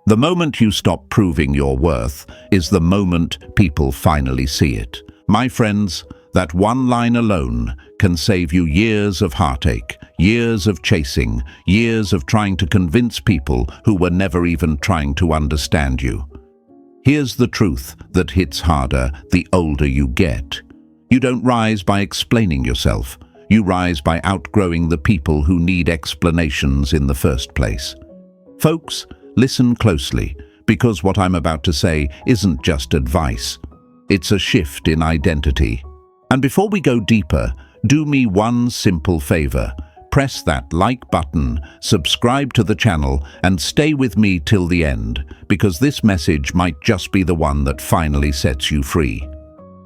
The moment you stop proving your worth is the moment people finally see it. My friends, that one line alone can save you years of heartache, years of chasing, years of trying to convince people who were never even trying to understand you. Here's the truth that hits harder the older you get. You don't rise by explaining yourself. You rise by outgrowing the people who need explanations in the first place. Folks, listen closely, because what I'm about to say isn't just advice. It's a shift in identity. And before we go deeper, do me one simple favor. Press that like button, subscribe to the channel, and stay with me till the end, because this message might just be the one that finally sets you free.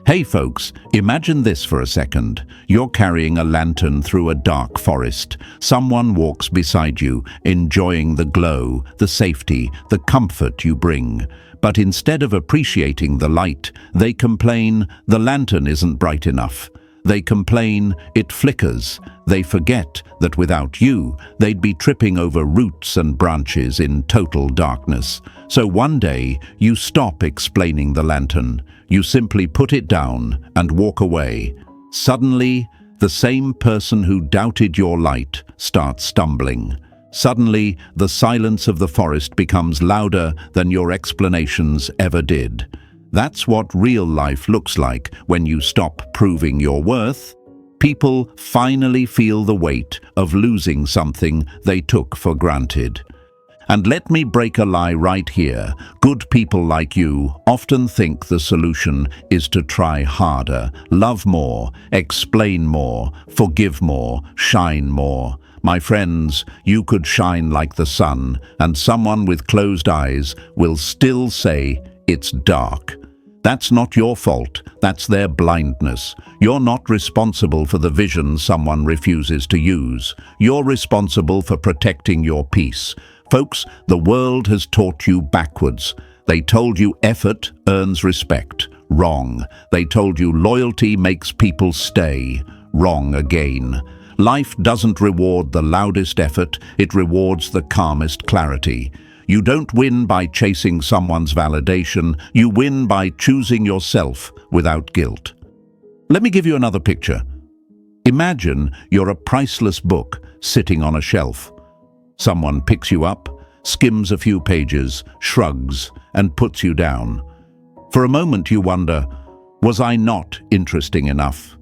Hey folks, imagine this for a second. You're carrying a lantern through a dark forest. Someone walks beside you, enjoying the glow, the safety, the comfort you bring. But instead of appreciating the light, they complain the lantern isn't bright enough. They complain it flickers. They forget that without you, they'd be tripping over roots and branches in total darkness. So one day, you stop explaining the lantern. You simply put it down and walk away. Suddenly, the same person who doubted your light starts stumbling. Suddenly, the silence of the forest becomes louder than your explanations ever did. That's what real life looks like when you stop proving your worth. People finally feel the weight of losing something they took for granted. And let me break a lie right here. Good people like you often think the solution is to try harder, love more, explain more, forgive more, shine more. My friends, you could shine like the sun, and someone with closed eyes will still say it's dark. That's not your fault, that's their blindness. You're not responsible for the vision someone refuses to use. You're responsible for protecting your peace. Folks, the world has taught you backwards. They told you effort earns respect. Wrong. They told you loyalty makes people stay. Wrong again. Life doesn't reward the loudest effort, it rewards the calmest clarity. You don't win by chasing someone's validation, you win by choosing yourself without guilt. Let me give you another picture. Imagine you're a priceless book sitting on a shelf. Someone picks you up, skims a few pages, shrugs, and puts you down. For a moment you wonder, was I not interesting enough?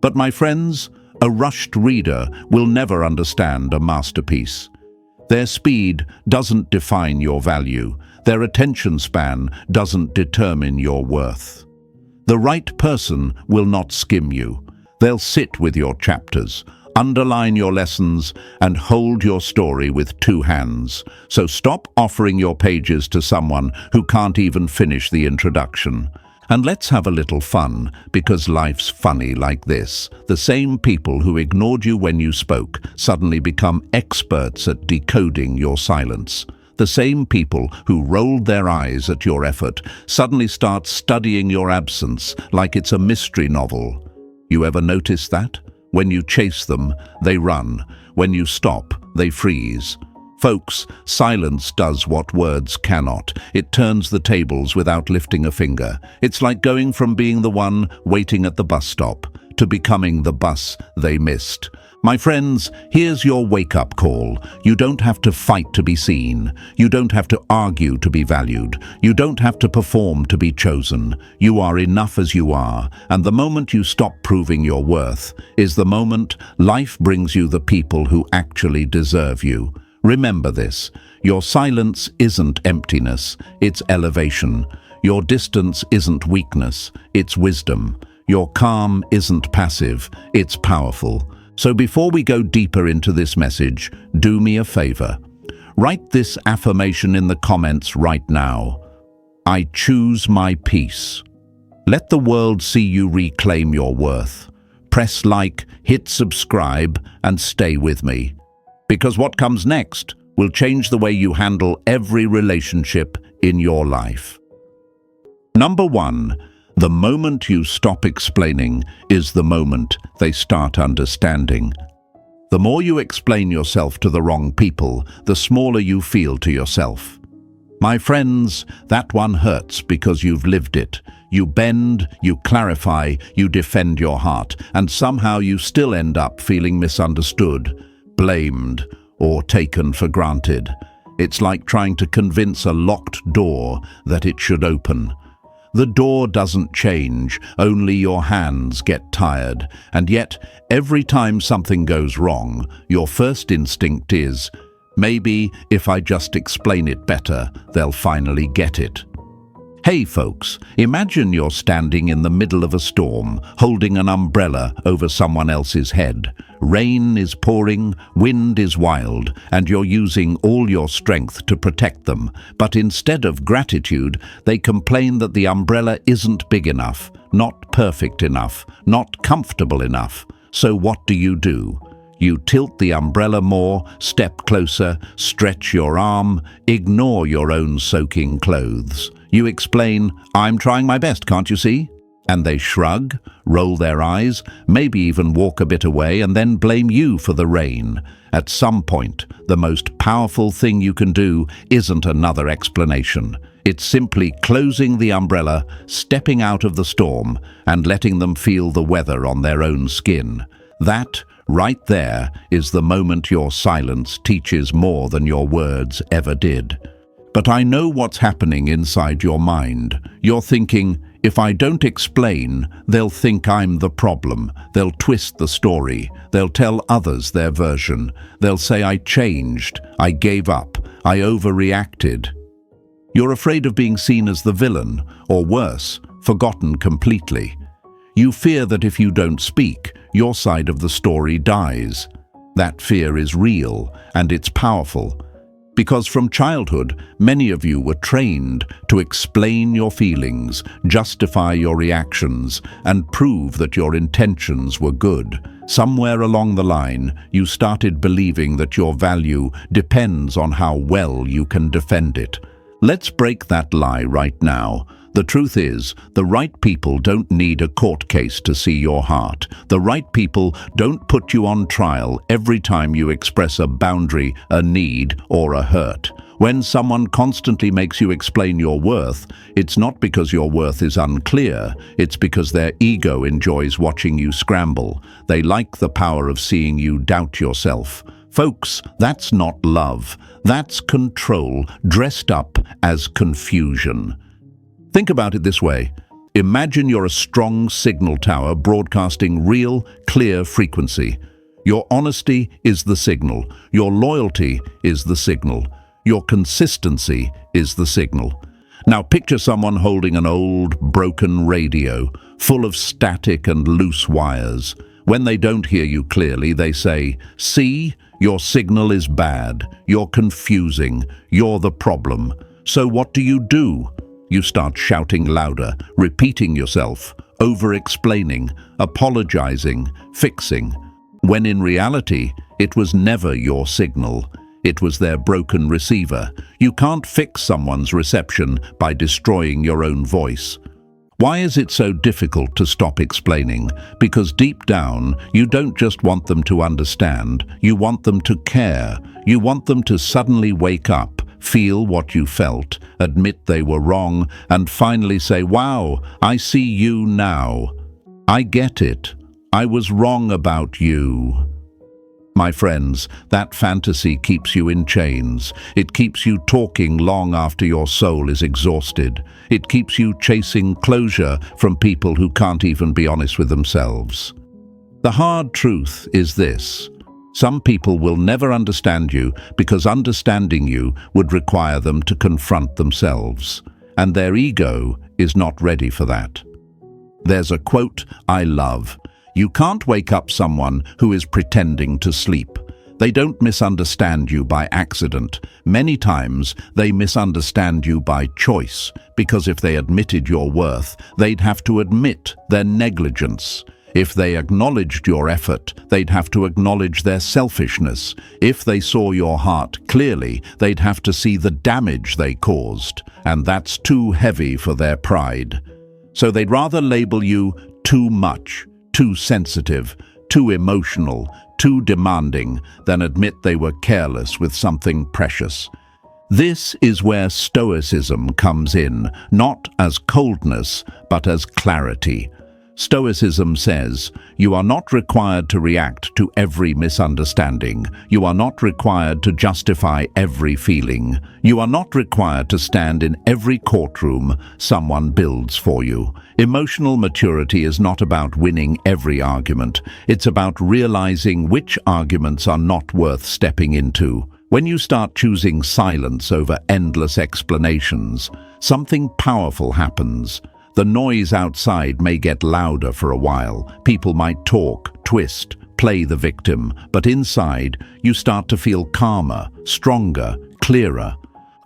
But my friends, a rushed reader will never understand a masterpiece. Their speed doesn't define your value. Their attention span doesn't determine your worth. The right person will not skim you. They'll sit with your chapters, underline your lessons, and hold your story with two hands. So stop offering your pages to someone who can't even finish the introduction. And let's have a little fun, because life's funny like this. The same people who ignored you when you spoke suddenly become experts at decoding your silence. The same people who rolled their eyes at your effort suddenly start studying your absence like it's a mystery novel. You ever notice that? When you chase them, they run. When you stop, they freeze. Folks, silence does what words cannot. It turns the tables without lifting a finger. It's like going from being the one waiting at the bus stop to becoming the bus they missed. My friends, here's your wake-up call. You don't have to fight to be seen. You don't have to argue to be valued. You don't have to perform to be chosen. You are enough as you are, and the moment you stop proving your worth is the moment life brings you the people who actually deserve you. Remember this, your silence isn't emptiness, it's elevation. Your distance isn't weakness, it's wisdom. Your calm isn't passive, it's powerful. So before we go deeper into this message, do me a favor. Write this affirmation in the comments right now. I choose my peace. Let the world see you reclaim your worth. Press like, hit subscribe, and stay with me. Because what comes next will change the way you handle every relationship in your life. Number 1, the moment you stop explaining is the moment they start understanding. The more you explain yourself to the wrong people, the smaller you feel to yourself. My friends, that one hurts because you've lived it. You bend, you clarify, you defend your heart, and somehow you still end up feeling misunderstood, blamed, or taken for granted. It's like trying to convince a locked door that it should open. The door doesn't change, only your hands get tired, and yet every time something goes wrong, your first instinct is, maybe if I just explain it better, they'll finally get it. Hey folks, imagine you're standing in the middle of a storm, holding an umbrella over someone else's head. Rain is pouring, wind is wild, and you're using all your strength to protect them. But instead of gratitude, they complain that the umbrella isn't big enough, not perfect enough, not comfortable enough. So what do? You tilt the umbrella more, step closer, stretch your arm, ignore your own soaking clothes. You explain, I'm trying my best, can't you see? And they shrug, roll their eyes, maybe even walk a bit away and then blame you for the rain. At some point, the most powerful thing you can do isn't another explanation. It's simply closing the umbrella, stepping out of the storm, and letting them feel the weather on their own skin. That, right there, is the moment your silence teaches more than your words ever did. But I know what's happening inside your mind. You're thinking, if I don't explain, they'll think I'm the problem. They'll twist the story. They'll tell others their version. They'll say I changed, I gave up, I overreacted. You're afraid of being seen as the villain, or worse, forgotten completely. You fear that if you don't speak, your side of the story dies. That fear is real, and it's powerful. Because from childhood, many of you were trained to explain your feelings, justify your reactions, and prove that your intentions were good. Somewhere along the line, you started believing that your value depends on how well you can defend it. Let's break that lie right now. The truth is, the right people don't need a court case to see your heart. The right people don't put you on trial every time you express a boundary, a need, or a hurt. When someone constantly makes you explain your worth, it's not because your worth is unclear, it's because their ego enjoys watching you scramble. They like the power of seeing you doubt yourself. Folks, that's not love. That's control, dressed up as confusion. Think about it this way. Imagine you're a strong signal tower broadcasting real, clear frequency. Your honesty is the signal. Your loyalty is the signal. Your consistency is the signal. Now picture someone holding an old, broken radio, full of static and loose wires. When they don't hear you clearly, they say, "See, your signal is bad. You're confusing. You're the problem." So what do? You start shouting louder, repeating yourself, over-explaining, apologizing, fixing. When in reality, it was never your signal. It was their broken receiver. You can't fix someone's reception by destroying your own voice. Why is it so difficult to stop explaining? Because deep down, you don't just want them to understand, you want them to care. You want them to suddenly wake up, feel what you felt, admit they were wrong, and finally say, "Wow, I see you now. I get it. I was wrong about you." My friends, that fantasy keeps you in chains. It keeps you talking long after your soul is exhausted. It keeps you chasing closure from people who can't even be honest with themselves. The hard truth is this. Some people will never understand you because understanding you would require them to confront themselves, and their ego is not ready for that. There's a quote I love. You can't wake up someone who is pretending to sleep. They don't misunderstand you by accident. Many times, they misunderstand you by choice, because if they admitted your worth, they'd have to admit their negligence. If they acknowledged your effort, they'd have to acknowledge their selfishness. If they saw your heart clearly, they'd have to see the damage they caused, and that's too heavy for their pride. So they'd rather label you too much, too sensitive, too emotional, too demanding, than admit they were careless with something precious. This is where Stoicism comes in, not as coldness, but as clarity. Stoicism says, you are not required to react to every misunderstanding. You are not required to justify every feeling. You are not required to stand in every courtroom someone builds for you. Emotional maturity is not about winning every argument. It's about realizing which arguments are not worth stepping into. When you start choosing silence over endless explanations, something powerful happens. The noise outside may get louder for a while. People might talk, twist, play the victim, but inside you start to feel calmer, stronger, clearer.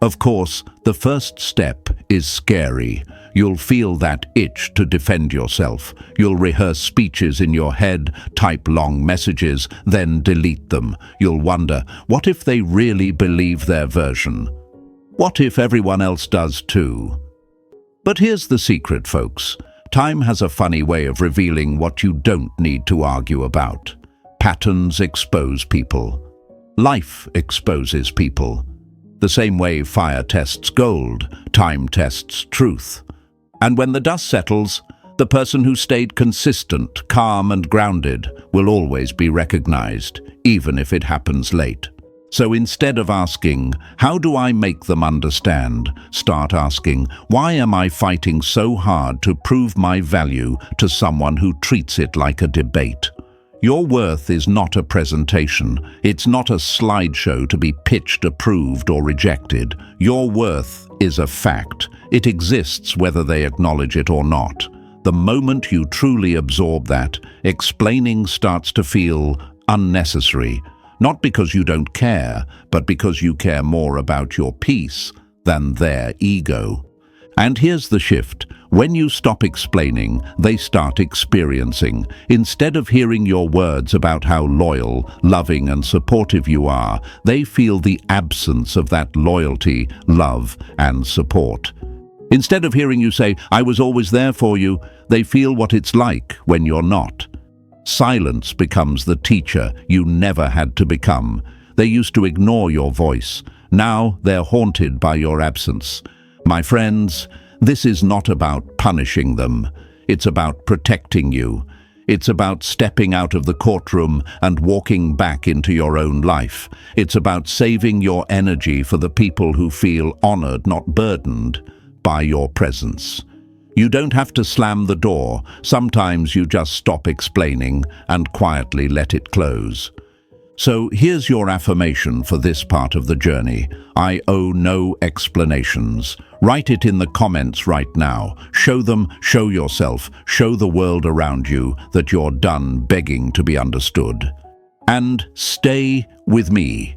Of course, the first step is scary. You'll feel that itch to defend yourself. You'll rehearse speeches in your head, type long messages, then delete them. You'll wonder, what if they really believe their version? What if everyone else does too? But here's the secret, folks. Time has a funny way of revealing what you don't need to argue about. Patterns expose people. Life exposes people. The same way fire tests gold, time tests truth. And when the dust settles, the person who stayed consistent, calm and grounded will always be recognized, even if it happens late. So instead of asking, how do I make them understand? Start asking, why am I fighting so hard to prove my value to someone who treats it like a debate? Your worth is not a presentation. It's not a slideshow to be pitched, approved, or rejected. Your worth is a fact. It exists whether they acknowledge it or not. The moment you truly absorb that, explaining starts to feel unnecessary. Not because you don't care, but because you care more about your peace than their ego. And here's the shift. When you stop explaining, they start experiencing. Instead of hearing your words about how loyal, loving, and supportive you are, they feel the absence of that loyalty, love, and support. Instead of hearing you say, I was always there for you, they feel what it's like when you're not. Silence becomes the teacher you never had to become. They used to ignore your voice. Now they're haunted by your absence. My friends, this is not about punishing them. It's about protecting you. It's about stepping out of the courtroom and walking back into your own life. It's about saving your energy for the people who feel honored, not burdened, by your presence. You don't have to slam the door. Sometimes you just stop explaining and quietly let it close. So here's your affirmation for this part of the journey. I owe no explanations. Write it in the comments right now. Show them, show yourself, show the world around you that you're done begging to be understood. And stay with me,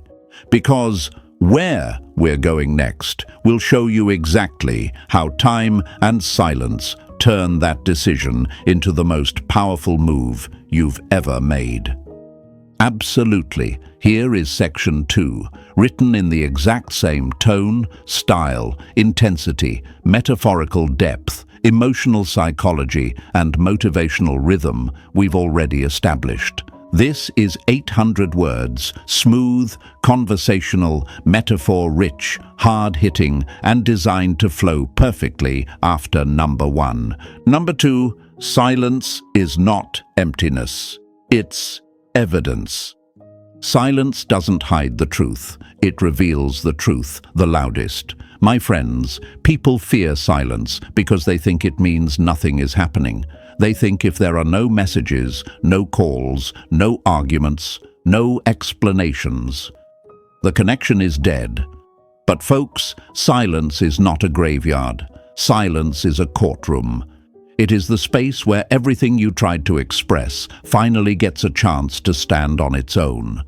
because where we're going next will show you exactly how time and silence turn that decision into the most powerful move you've ever made. Absolutely. Here is section 2, written in the exact same tone, style, intensity, metaphorical depth, emotional psychology, and motivational rhythm we've already established. This is 800 words, smooth, conversational, metaphor-rich, hard-hitting, and designed to flow perfectly after number 1. Number 2, silence is not emptiness. It's evidence. Silence doesn't hide the truth. It reveals the truth the loudest. My friends, people fear silence because they think it means nothing is happening. They think if there are no messages, no calls, no arguments, no explanations, the connection is dead. But folks, silence is not a graveyard. Silence is a courtroom. It is the space where everything you tried to express finally gets a chance to stand on its own.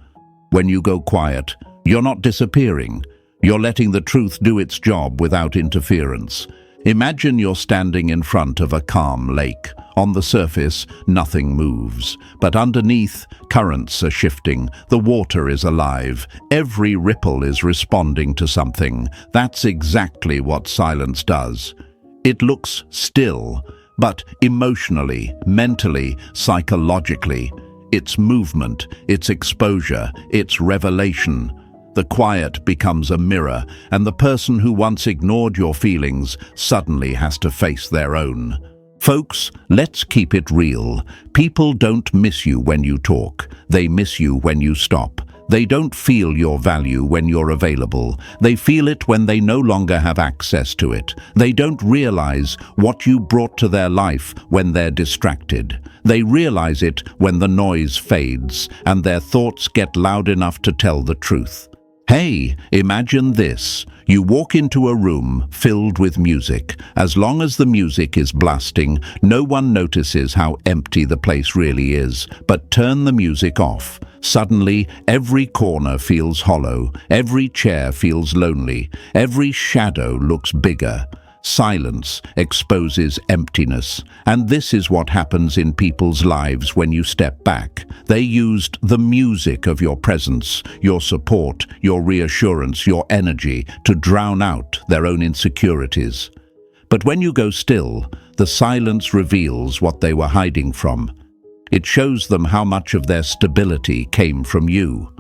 When you go quiet, you're not disappearing. You're letting the truth do its job without interference. Imagine you're standing in front of a calm lake. On the surface, nothing moves, but underneath, currents are shifting, the water is alive, every ripple is responding to something. That's exactly what silence does. It looks still, but emotionally, mentally, psychologically, it's movement, it's exposure, it's revelation. The quiet becomes a mirror, and the person who once ignored your feelings suddenly has to face their own. Folks, let's keep it real. People don't miss you when you talk. They miss you when you stop. They don't feel your value when you're available. They feel it when they no longer have access to it. They don't realize what you brought to their life when they're distracted. They realize it when the noise fades and their thoughts get loud enough to tell the truth. Hey, imagine this. You walk into a room filled with music. As long as the music is blasting, no one notices how empty the place really is. But turn the music off. Suddenly, every corner feels hollow, every chair feels lonely, every shadow looks bigger. Silence exposes emptiness, and this is what happens in people's lives when you step back. They used the music of your presence, your support, your reassurance, your energy to drown out their own insecurities. But when you go still, the silence reveals what they were hiding from. It shows them how much of their stability came from you.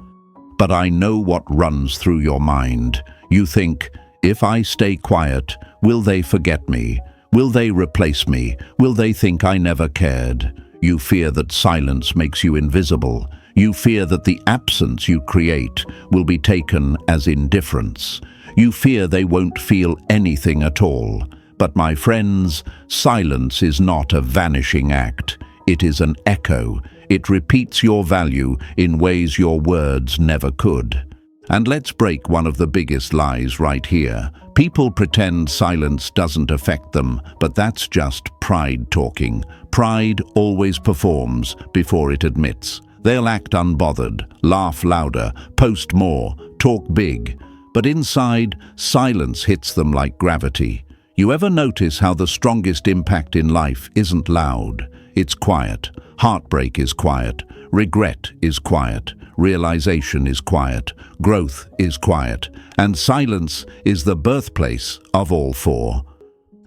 But I know what runs through your mind. You think, if I stay quiet, will they forget me? Will they replace me? Will they think I never cared? You fear that silence makes you invisible. You fear that the absence you create will be taken as indifference. You fear they won't feel anything at all. But my friends, silence is not a vanishing act. It is an echo. It repeats your value in ways your words never could. And let's break one of the biggest lies right here. People pretend silence doesn't affect them, but that's just pride talking. Pride always performs before it admits. They'll act unbothered, laugh louder, post more, talk big. But inside, silence hits them like gravity. You ever notice how the strongest impact in life isn't loud? It's quiet. Heartbreak is quiet. Regret is quiet. Realization is quiet. Growth is quiet. And silence is the birthplace of all four.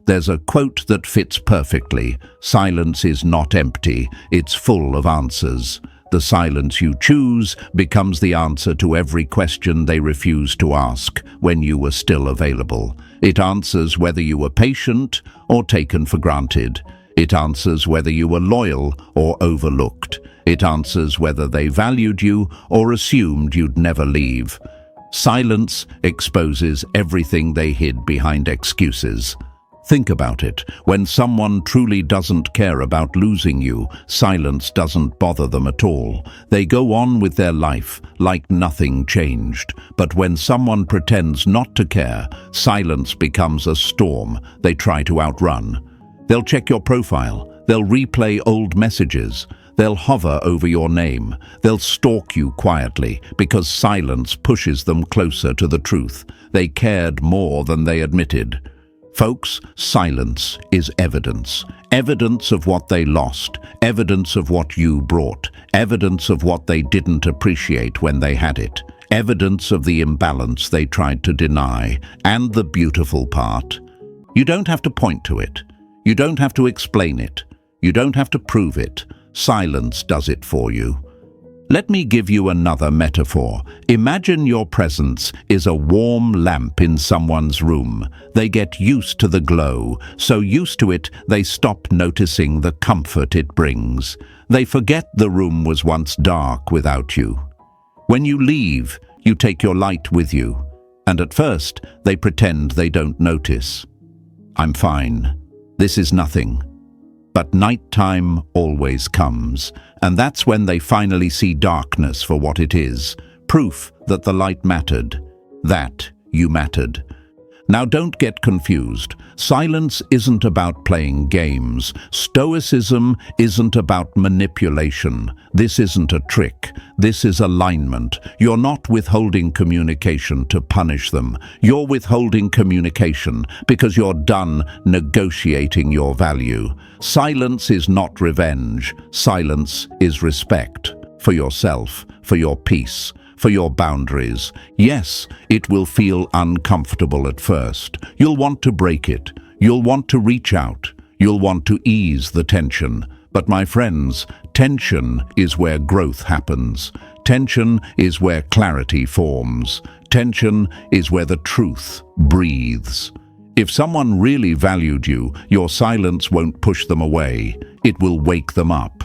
There's a quote that fits perfectly. Silence is not empty. It's full of answers. The silence you choose becomes the answer to every question they refused to ask when you were still available. It answers whether you were patient or taken for granted. It answers whether you were loyal or overlooked. It answers whether they valued you or assumed you'd never leave. Silence exposes everything they hid behind excuses. Think about it. When someone truly doesn't care about losing you, silence doesn't bother them at all. They go on with their life like nothing changed. But when someone pretends not to care, silence becomes a storm they try to outrun. They'll check your profile. They'll replay old messages. They'll hover over your name. They'll stalk you quietly because silence pushes them closer to the truth. They cared more than they admitted. Folks, silence is evidence. Evidence of what they lost. Evidence of what you brought. Evidence of what they didn't appreciate when they had it. Evidence of the imbalance they tried to deny. And the beautiful part, you don't have to point to it. You don't have to explain it. You don't have to prove it. Silence does it for you. Let me give you another metaphor. Imagine your presence is a warm lamp in someone's room. They get used to the glow, so used to it they stop noticing the comfort it brings. They forget the room was once dark without you. When you leave, you take your light with you, and at first they pretend they don't notice. I'm fine. This is nothing. But nighttime always comes, and that's when they finally see darkness for what it is, proof that the light mattered, that you mattered. Now don't get confused. Silence isn't about playing games. Stoicism isn't about manipulation. This isn't a trick. This is alignment. You're not withholding communication to punish them. You're withholding communication because you're done negotiating your value. Silence is not revenge. Silence is respect for yourself, for your peace, for your boundaries. Yes, it will feel uncomfortable at first. You'll want to break it. You'll want to reach out. You'll want to ease the tension. But my friends, tension is where growth happens. Tension is where clarity forms. Tension is where the truth breathes. If someone really valued you, your silence won't push them away. It will wake them up.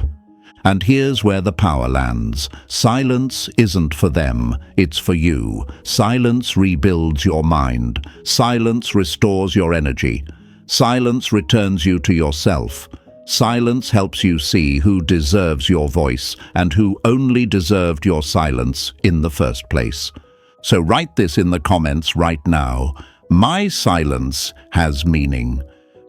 And here's where the power lands. Silence isn't for them, it's for you. Silence rebuilds your mind. Silence restores your energy. Silence returns you to yourself. Silence helps you see who deserves your voice and who only deserved your silence in the first place. So write this in the comments right now. My silence has meaning.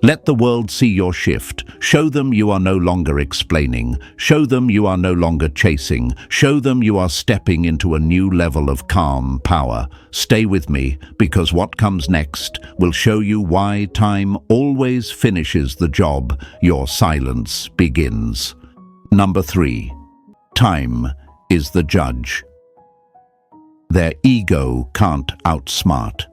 Let the world see your shift. Show them you are no longer explaining. Show them you are no longer chasing. Show them you are stepping into a new level of calm power. Stay with me, because what comes next will show you why time always finishes the job your silence begins. Number 3. Time is the judge. Their ego can't outsmart.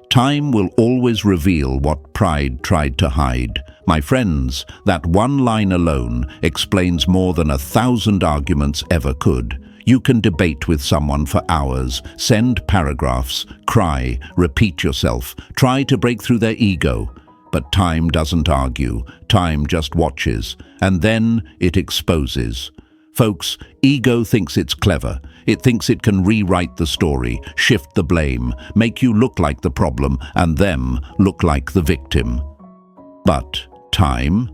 Time will always reveal what pride tried to hide. My friends, that one line alone explains more than 1,000 arguments ever could. You can debate with someone for hours, send paragraphs, cry, repeat yourself, try to break through their ego. But time doesn't argue. Time just watches, and then it exposes. Folks, ego thinks it's clever. It thinks it can rewrite the story, shift the blame, make you look like the problem and them look like the victim. But time?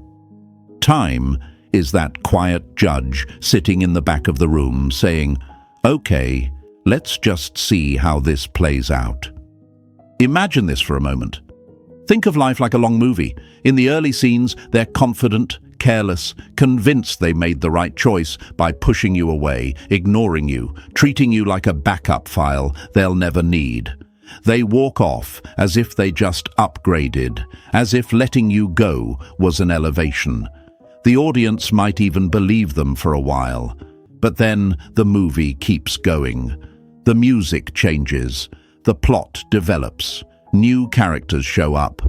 Time is that quiet judge sitting in the back of the room saying, "Okay, let's just see how this plays out." Imagine this for a moment. Think of life like a long movie. In the early scenes, they're confident, careless, convinced they made the right choice by pushing you away, ignoring you, treating you like a backup file they'll never need. They walk off as if they just upgraded, as if letting you go was an elevation. The audience might even believe them for a while. But then the movie keeps going. The music changes. The plot develops. New characters show up.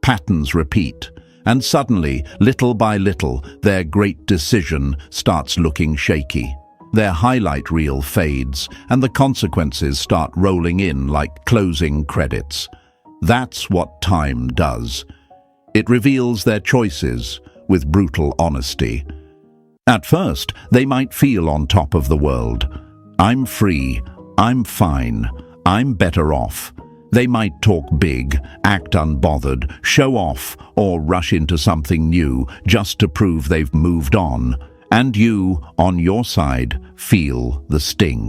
Patterns repeat. And suddenly, little by little, their great decision starts looking shaky. Their highlight reel fades, and the consequences start rolling in like closing credits. That's what time does. It reveals their choices with brutal honesty. At first, they might feel on top of the world. I'm free, I'm fine, I'm better off. They might talk big, act unbothered, show off, or rush into something new just to prove they've moved on. And you, on your side, feel the sting.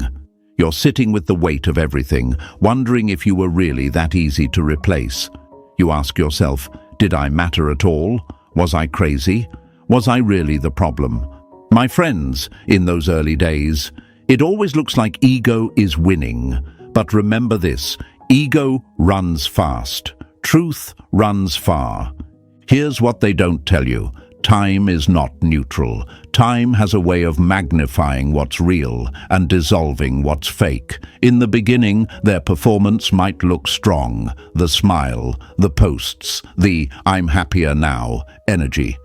You're sitting with the weight of everything, wondering if you were really that easy to replace. You ask yourself, did I matter at all? Was I crazy? Was I really the problem? My friends, in those early days, it always looks like ego is winning. But remember this, ego runs fast. Truth runs far. Here's what they don't tell you. Time is not neutral. Time has a way of magnifying what's real and dissolving what's fake. In the beginning, their performance might look strong. The smile, the posts, the "I'm happier now" energy.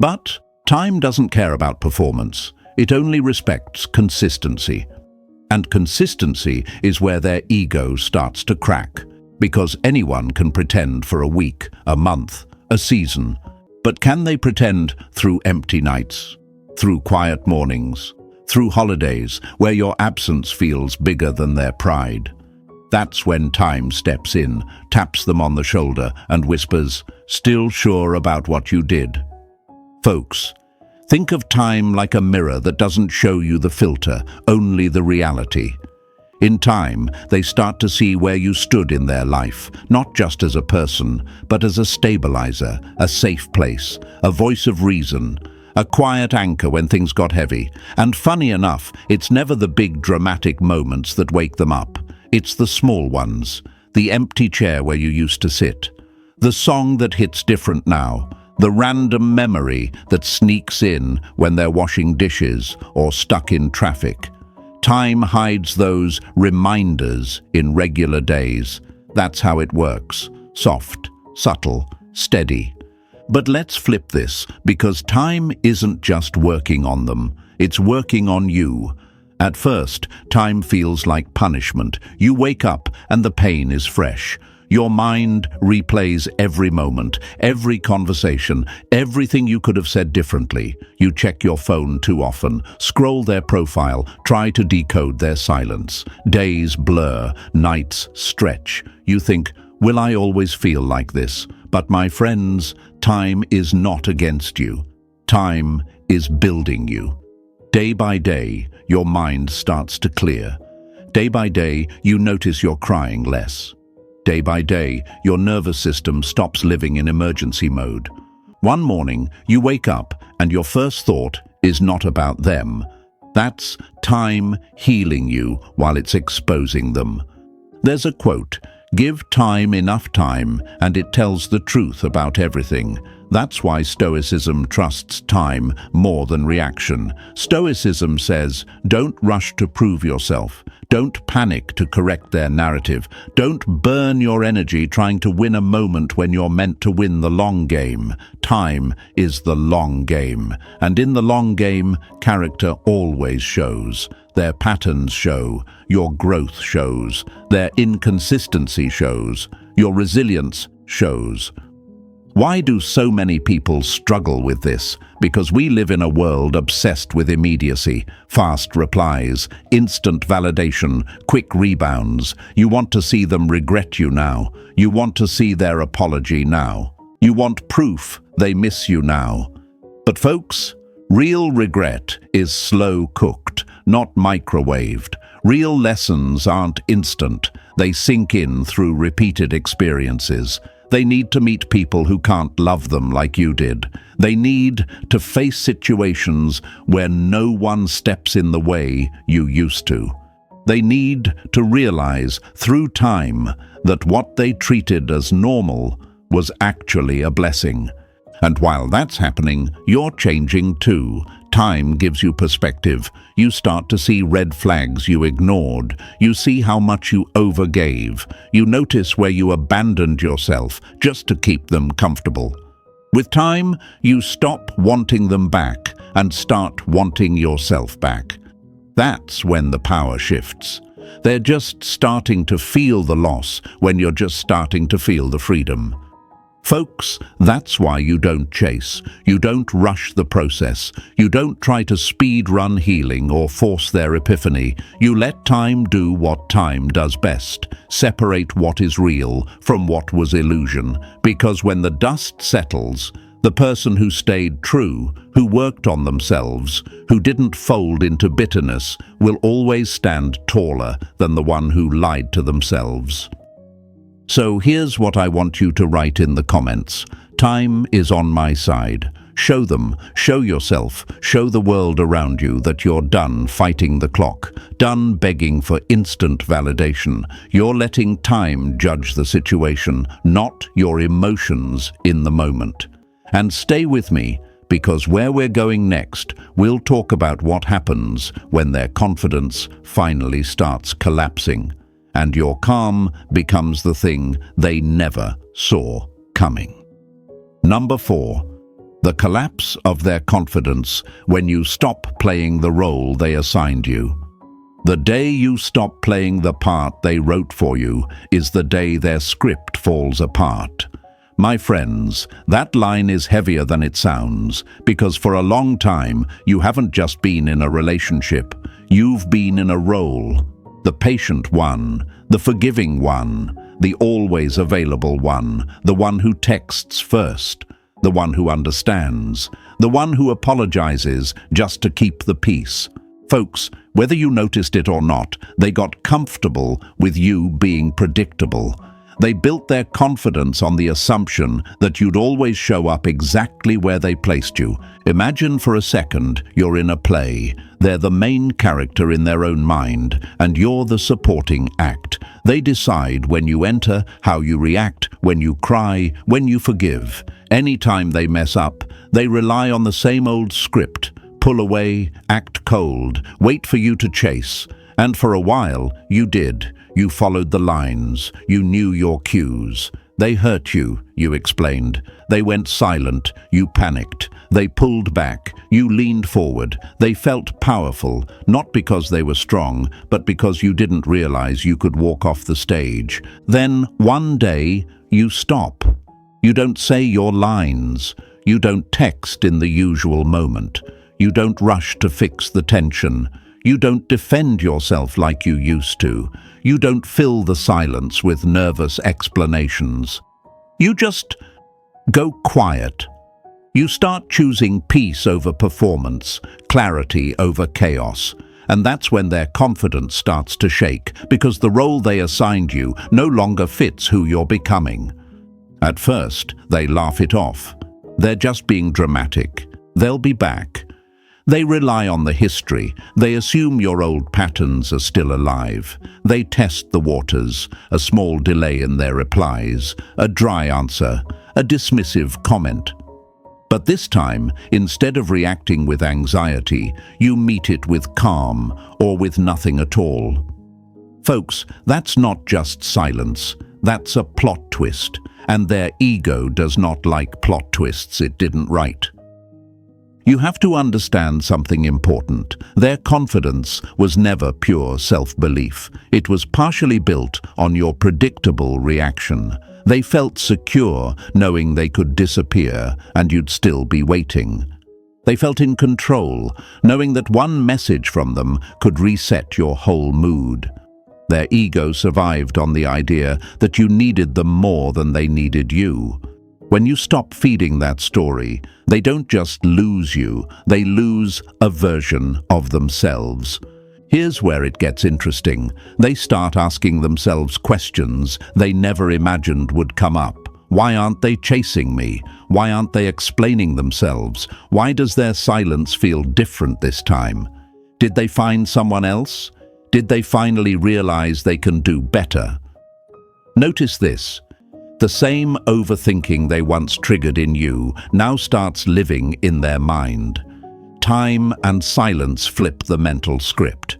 But time doesn't care about performance. It only respects consistency. And consistency is where their ego starts to crack, because anyone can pretend for a week, a month, a season. But can they pretend through empty nights, through quiet mornings, through holidays where your absence feels bigger than their pride? That's when time steps in, taps them on the shoulder and whispers, "Still sure about what you did?" Folks, think of time like a mirror that doesn't show you the filter, only the reality. In time, they start to see where you stood in their life, not just as a person, but as a stabilizer, a safe place, a voice of reason, a quiet anchor when things got heavy. And funny enough, it's never the big dramatic moments that wake them up. It's the small ones, the empty chair where you used to sit, the song that hits different now, the random memory that sneaks in when they're washing dishes or stuck in traffic. Time hides those reminders in regular days. That's how it works. Soft, subtle, steady. But let's flip this, because time isn't just working on them. It's working on you. At first, time feels like punishment. You wake up and the pain is fresh. Your mind replays every moment, every conversation, everything you could have said differently. You check your phone too often, scroll their profile, try to decode their silence. Days blur, nights stretch. You think, will I always feel like this? But my friends, time is not against you. Time is building you. Day by day, your mind starts to clear. Day by day, you notice you're crying less. Day by day, your nervous system stops living in emergency mode. One morning, you wake up and your first thought is not about them. That's time healing you while it's exposing them. There's a quote, "Give time enough time and it tells the truth about everything." That's why Stoicism trusts time more than reaction. Stoicism says, don't rush to prove yourself. Don't panic to correct their narrative. Don't burn your energy trying to win a moment when you're meant to win the long game. Time is the long game. And in the long game, character always shows. Their patterns show. Your growth shows. Their inconsistency shows. Your resilience shows. Why do so many people struggle with this? Because we live in a world obsessed with immediacy, fast replies, instant validation, quick rebounds. You want to see them regret you now. You want to see their apology now. You want proof they miss you now. But folks, real regret is slow cooked, not microwaved. Real lessons aren't instant. They sink in through repeated experiences. They need to meet people who can't love them like you did. They need to face situations where no one steps in the way you used to. They need to realize through time that what they treated as normal was actually a blessing. And while that's happening, you're changing too. Time gives you perspective. You start to see red flags you ignored. You see how much you overgave. You notice where you abandoned yourself just to keep them comfortable. With time, you stop wanting them back and start wanting yourself back. That's when the power shifts. They're just starting to feel the loss when you're just starting to feel the freedom. Folks, that's why you don't chase. You don't rush the process. You don't try to speed run healing or force their epiphany. You let time do what time does best. Separate what is real from what was illusion. Because when the dust settles, the person who stayed true, who worked on themselves, who didn't fold into bitterness, will always stand taller than the one who lied to themselves. So here's what I want you to write in the comments. Time is on my side. Show them, show yourself, show the world around you that you're done fighting the clock, done begging for instant validation. You're letting time judge the situation, not your emotions in the moment. And stay with me, because where we're going next, we'll talk about what happens when their confidence finally starts collapsing. And your calm becomes the thing they never saw coming. Number 4. The collapse of their confidence when you stop playing the role they assigned you. The day you stop playing the part they wrote for you is the day their script falls apart. My friends, that line is heavier than it sounds, because for a long time you haven't just been in a relationship, you've been in a role. The patient one, the forgiving one, the always available one, the one who texts first, the one who understands, the one who apologizes just to keep the peace. Folks, whether you noticed it or not, they got comfortable with you being predictable. They built their confidence on the assumption that you'd always show up exactly where they placed you. Imagine for a second you're in a play. They're the main character in their own mind, and you're the supporting act. They decide when you enter, how you react, when you cry, when you forgive. Anytime they mess up, they rely on the same old script. Pull away, act cold, wait for you to chase. And for a while, you did. You followed the lines. You knew your cues. They hurt you, you explained. They went silent. You panicked. They pulled back. You leaned forward. They felt powerful, not because they were strong, but because you didn't realize you could walk off the stage. Then, one day, you stop. You don't say your lines. You don't text in the usual moment. You don't rush to fix the tension. You don't defend yourself like you used to. You don't fill the silence with nervous explanations. You just go quiet. You start choosing peace over performance, clarity over chaos. And that's when their confidence starts to shake, because the role they assigned you no longer fits who you're becoming. At first, they laugh it off. They're just being dramatic. They'll be back. They rely on the history. They assume your old patterns are still alive. They test the waters, a small delay in their replies, a dry answer, a dismissive comment. But this time, instead of reacting with anxiety, you meet it with calm or with nothing at all. Folks, that's not just silence. That's a plot twist, and their ego does not like plot twists it didn't write. You have to understand something important. Their confidence was never pure self-belief. It was partially built on your predictable reaction. They felt secure knowing they could disappear and you'd still be waiting. They felt in control, knowing that one message from them could reset your whole mood. Their ego survived on the idea that you needed them more than they needed you. When you stop feeding that story, they don't just lose you, they lose a version of themselves. Here's where it gets interesting. They start asking themselves questions they never imagined would come up. Why aren't they chasing me? Why aren't they explaining themselves? Why does their silence feel different this time? Did they find someone else? Did they finally realize they can do better? Notice this. The same overthinking they once triggered in you now starts living in their mind. Time and silence flip the mental script.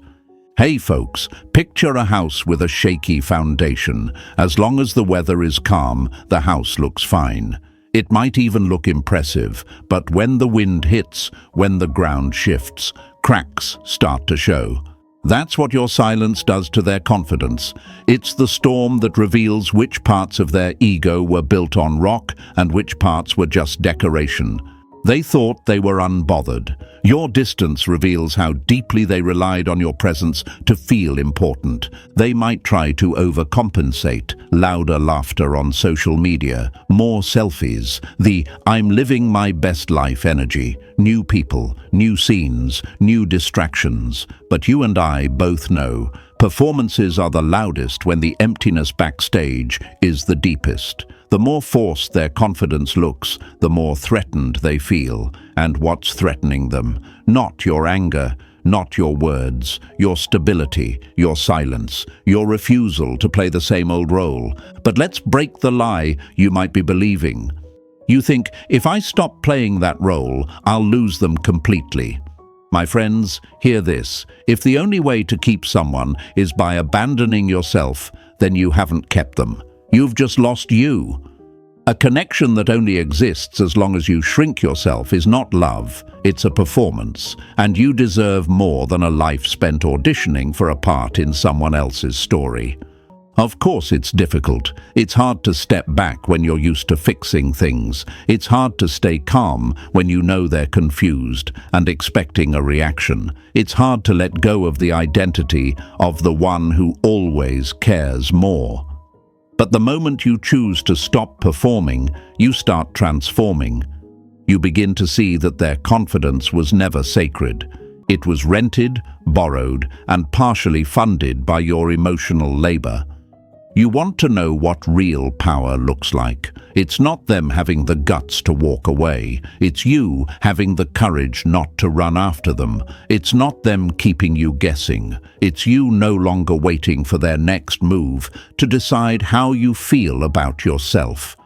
Hey folks, picture a house with a shaky foundation. As long as the weather is calm, the house looks fine. It might even look impressive, but when the wind hits, when the ground shifts, cracks start to show. That's what your silence does to their confidence. It's the storm that reveals which parts of their ego were built on rock and which parts were just decoration. They thought they were unbothered. Your distance reveals how deeply they relied on your presence to feel important. They might try to overcompensate, louder laughter on social media, more selfies, the "I'm living my best life" energy, new people, new scenes, new distractions. But you and I both know, performances are the loudest when the emptiness backstage is the deepest. The more forced their confidence looks, the more threatened they feel. And what's threatening them? Not your anger, not your words, your stability, your silence, your refusal to play the same old role. But let's break the lie you might be believing. You think, if I stop playing that role, I'll lose them completely. My friends, hear this. If the only way to keep someone is by abandoning yourself, then you haven't kept them. You've just lost you. A connection that only exists as long as you shrink yourself is not love, it's a performance, and you deserve more than a life spent auditioning for a part in someone else's story. Of course it's difficult. It's hard to step back when you're used to fixing things. It's hard to stay calm when you know they're confused and expecting a reaction. It's hard to let go of the identity of the one who always cares more. But the moment you choose to stop performing, you start transforming. You begin to see that their confidence was never sacred. It was rented, borrowed, and partially funded by your emotional labor. You want to know what real power looks like. It's not them having the guts to walk away. It's you having the courage not to run after them. It's not them keeping you guessing. It's you no longer waiting for their next move to decide how you feel about yourself.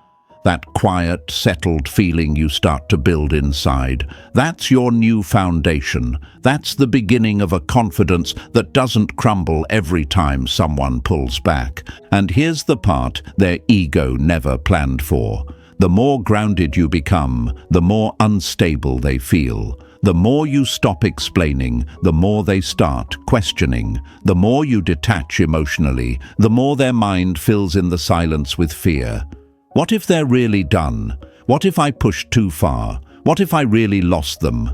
That quiet, settled feeling you start to build inside, that's your new foundation. That's the beginning of a confidence that doesn't crumble every time someone pulls back. And here's the part their ego never planned for. The more grounded you become, the more unstable they feel. The more you stop explaining, the more they start questioning. The more you detach emotionally, the more their mind fills in the silence with fear. What if they're really done? What if I pushed too far? What if I really lost them?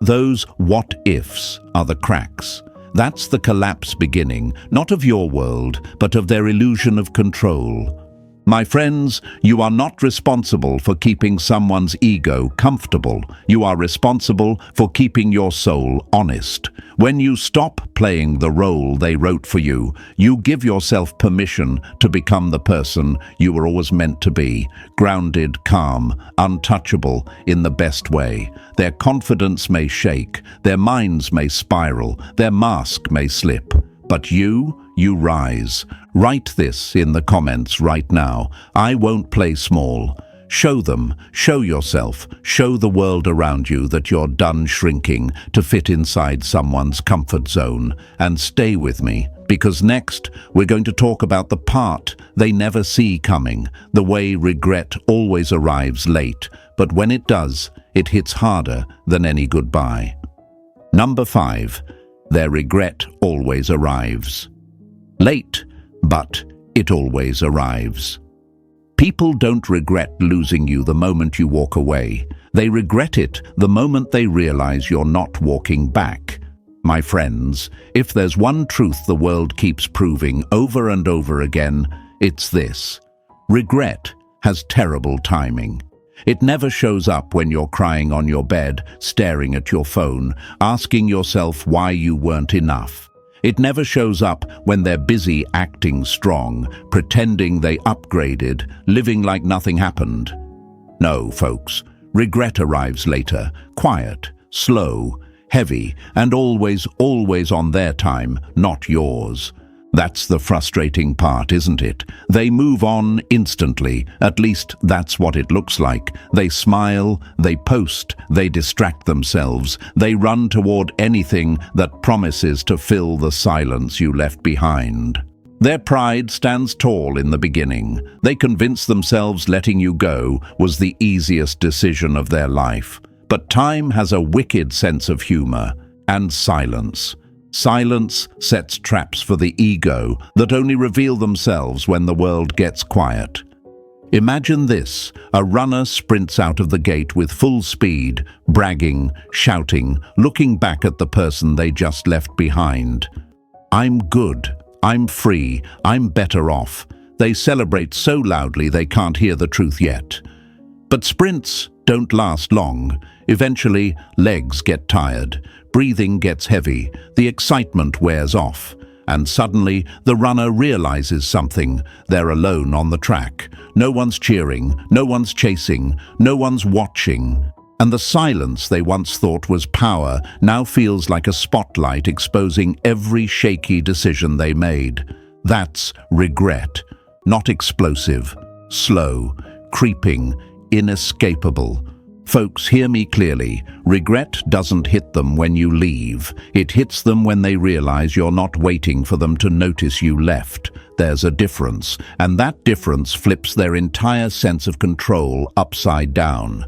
Those what-ifs are the cracks. That's the collapse beginning, not of your world, but of their illusion of control. My friends, you are not responsible for keeping someone's ego comfortable. You are responsible for keeping your soul honest. When you stop playing the role they wrote for you, you give yourself permission to become the person you were always meant to be. Grounded, calm, untouchable in the best way. Their confidence may shake, their minds may spiral, their mask may slip. But you rise. Write this in the comments right now. I won't play small. Show them, show yourself, show the world around you that you're done shrinking to fit inside someone's comfort zone. And stay with me, because next we're going to talk about the part they never see coming, the way regret always arrives late, but when it does, it hits harder than any goodbye. Number 5. Their regret always arrives. Late, but it always arrives. People don't regret losing you the moment you walk away. They regret it the moment they realize you're not walking back. My friends, if there's one truth the world keeps proving over and over again, it's this. Regret has terrible timing. It never shows up when you're crying on your bed, staring at your phone, asking yourself why you weren't enough. It never shows up when they're busy acting strong, pretending they upgraded, living like nothing happened. No, folks, regret arrives later, quiet, slow, heavy, and always on their time, not yours. That's the frustrating part, isn't it? They move on instantly, at least that's what it looks like. They smile, they post, they distract themselves, they run toward anything that promises to fill the silence you left behind. Their pride stands tall in the beginning. They convince themselves letting you go was the easiest decision of their life. But time has a wicked sense of humor and silence. Silence sets traps for the ego that only reveal themselves when the world gets quiet. Imagine this: a runner sprints out of the gate with full speed, bragging, shouting, looking back at the person they just left behind. I'm good, I'm free, I'm better off. They celebrate so loudly they can't hear the truth yet. But sprints don't last long. Eventually, legs get tired, breathing gets heavy, the excitement wears off, and suddenly the runner realizes something. They're alone on the track. No one's cheering, no one's chasing, no one's watching. And the silence they once thought was power now feels like a spotlight exposing every shaky decision they made. That's regret. Not explosive, slow, creeping, inescapable. Folks, hear me clearly. Regret doesn't hit them when you leave. It hits them when they realize you're not waiting for them to notice you left. There's a difference, and that difference flips their entire sense of control upside down.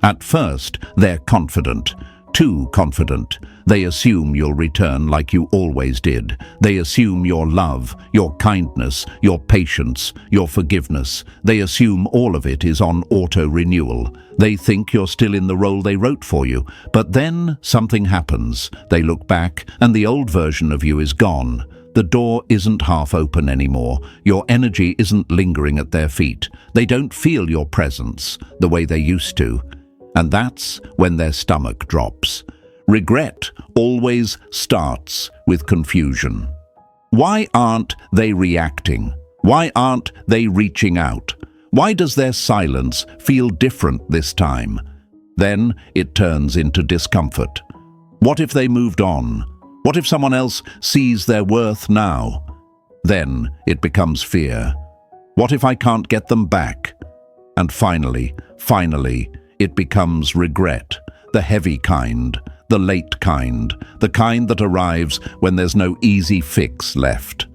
At first, they're confident. Too confident. They assume you'll return like you always did. They assume your love, your kindness, your patience, your forgiveness. They assume all of it is on auto-renewal. They think you're still in the role they wrote for you. But then something happens. They look back and the old version of you is gone. The door isn't half open anymore. Your energy isn't lingering at their feet. They don't feel your presence the way they used to. And that's when their stomach drops. Regret always starts with confusion. Why aren't they reacting? Why aren't they reaching out? Why does their silence feel different this time? Then it turns into discomfort. What if they moved on? What if someone else sees their worth now? Then it becomes fear. What if I can't get them back? And finally, it becomes regret, the heavy kind, the late kind, the kind that arrives when there's no easy fix left.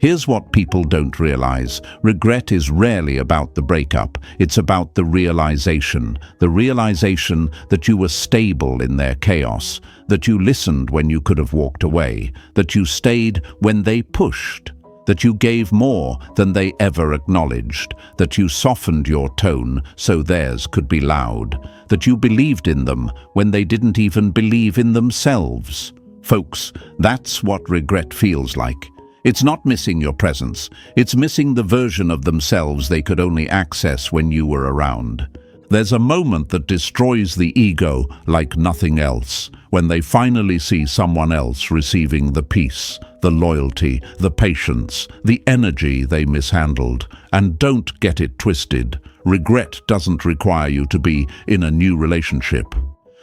Here's what people don't realize. Regret is rarely about the breakup. It's about the realization that you were stable in their chaos, that you listened when you could have walked away, that you stayed when they pushed, that you gave more than they ever acknowledged, that you softened your tone so theirs could be loud, that you believed in them when they didn't even believe in themselves. Folks, that's what regret feels like. It's not missing your presence. It's missing the version of themselves they could only access when you were around. There's a moment that destroys the ego like nothing else, when they finally see someone else receiving the peace, the loyalty, the patience, the energy they mishandled. And don't get it twisted. Regret doesn't require you to be in a new relationship.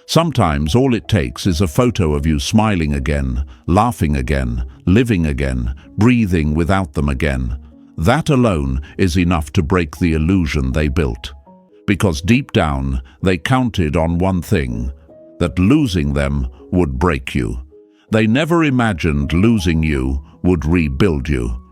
Sometimes all it takes is a photo of you smiling again, laughing again, living again, breathing without them again. That alone is enough to break the illusion they built. Because deep down, they counted on one thing, that losing them would break you. They never imagined losing you would rebuild you.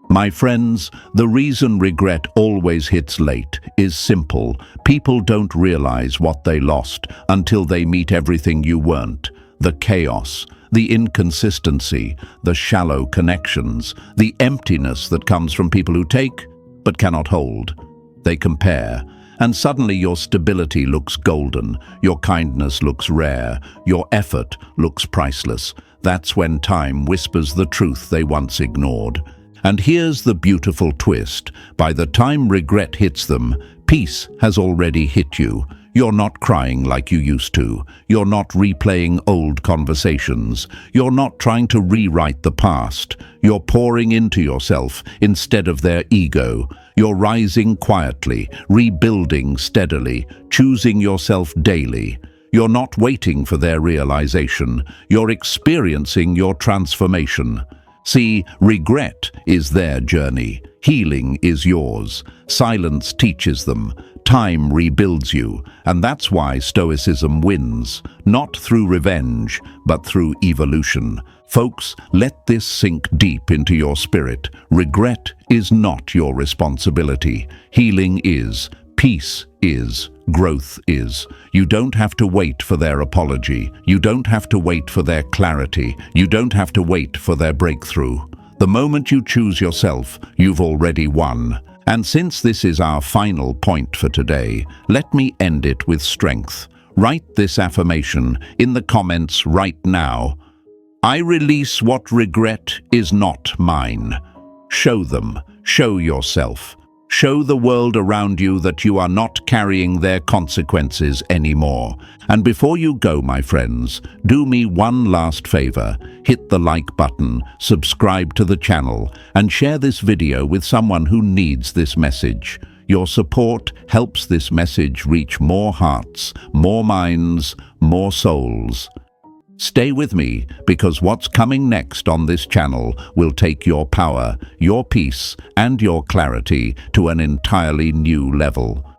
My friends, the reason regret always hits late is simple. People don't realize what they lost until they meet everything you weren't. The chaos, the inconsistency, the shallow connections, the emptiness that comes from people who take but cannot hold. They compare, and suddenly your stability looks golden, your kindness looks rare, your effort looks priceless. That's when time whispers the truth they once ignored. And here's the beautiful twist. By the time regret hits them, peace has already hit you. You're not crying like you used to. You're not replaying old conversations. You're not trying to rewrite the past. You're pouring into yourself instead of their ego. You're rising quietly, rebuilding steadily, choosing yourself daily. You're not waiting for their realization. You're experiencing your transformation. See, regret is their journey. Healing is yours. Silence teaches them. Time rebuilds you. And that's why Stoicism wins. Not through revenge, but through evolution. Folks, let this sink deep into your spirit. Regret is not your responsibility. Healing is. Peace is. Growth is. You don't have to wait for their apology. You don't have to wait for their clarity. You don't have to wait for their breakthrough. The moment you choose yourself, you've already won. And since this is our final point for today, let me end it with strength. Write this affirmation in the comments right now. I release what regret is not mine. Show them. Show yourself. Show the world around you that you are not carrying their consequences anymore. And before you go, my friends, do me one last favor. Hit the like button, subscribe to the channel, and share this video with someone who needs this message. Your support helps this message reach more hearts, more minds, more souls. Stay with me, because what's coming next on this channel will take your power, your peace, and your clarity to an entirely new level.